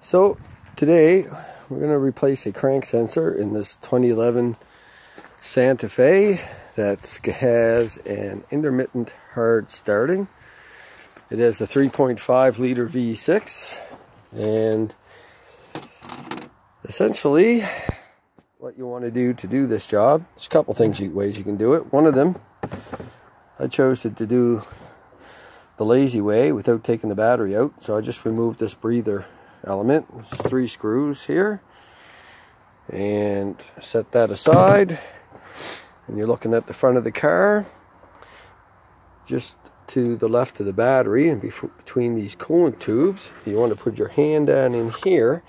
So today we're going to replace a crank sensor in this 2011 Santa Fe that has an intermittent hard starting. It has a 3.5 liter V6, and essentially what you want to do this job, there's a couple ways you can do it. One of them, I chose to do the lazy way without taking the battery out, so I just removed this breather element. There's 3 screws here, and set that aside, and you're looking at the front of the car, just to the left of the battery and between these coolant tubes. You want to put your hand down in here,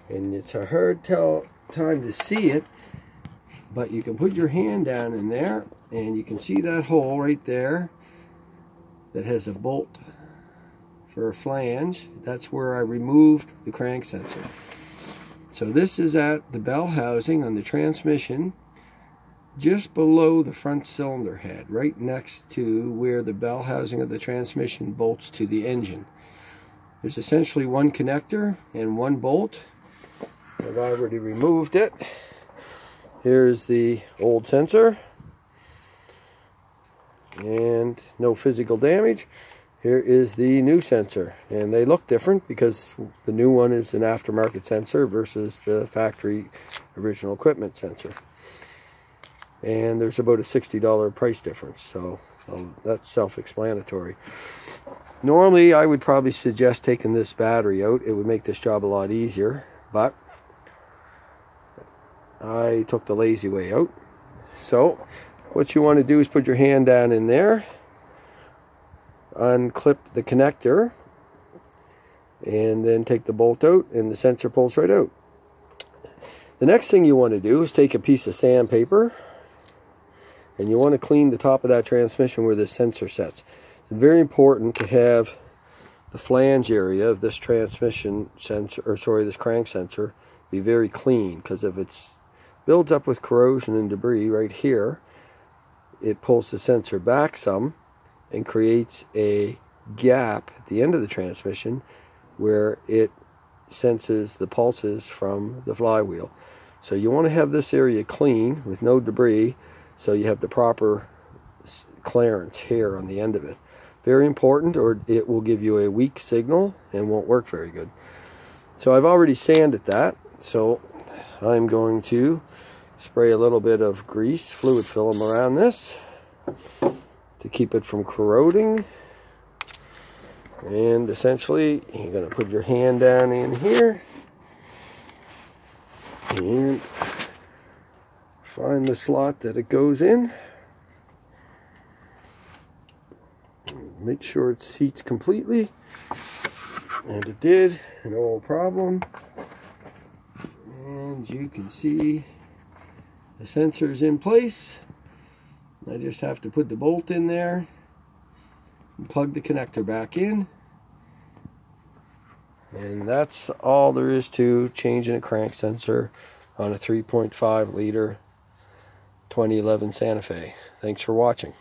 and it's a hard time to see it, but you can put your hand down in there and you can see that hole right there that has a bolt for a flange. That's where I removed the crank sensor. So this is at the bell housing on the transmission, just below the front cylinder head, right next to where the bell housing of the transmission bolts to the engine. There's essentially one connector and one bolt. I've already removed it. Here's the old sensor, and no physical damage. Here is the new sensor, and they look different because the new one is an aftermarket sensor versus the factory original equipment sensor. And there's about a $60 price difference, so that's self-explanatory. Normally I would probably suggest taking this battery out. It would make this job a lot easier, but I took the lazy way out. So what you want to do is put your hand down in there, unclip the connector, and then take the bolt out, and the sensor pulls right out. The next thing you want to do is take a piece of sandpaper, and you want to clean the top of that transmission where the sensor sets. It's very important to have the flange area of this transmission sensor, or sorry, this crank sensor, be very clean, because if it builds up with corrosion and debris right here, it pulls the sensor back some and creates a gap at the end of the transmission where it senses the pulses from the flywheel. So you want to have this area clean with no debris, so you have the proper clearance here on the end of it. Very important, or it will give you a weak signal and won't work very good. So I've already sanded that, so I'm going to spray a little bit of grease, fluid film around this to keep it from corroding. And essentially you're going to put your hand down in here and find the slot that it goes in. Make sure it seats completely, and it did, no problem. And you can see the sensor is in place. I just have to put the bolt in there and plug the connector back in, and that's all there is to changing a crank sensor on a 3.5 liter 2011 Santa Fe. Thanks for watching.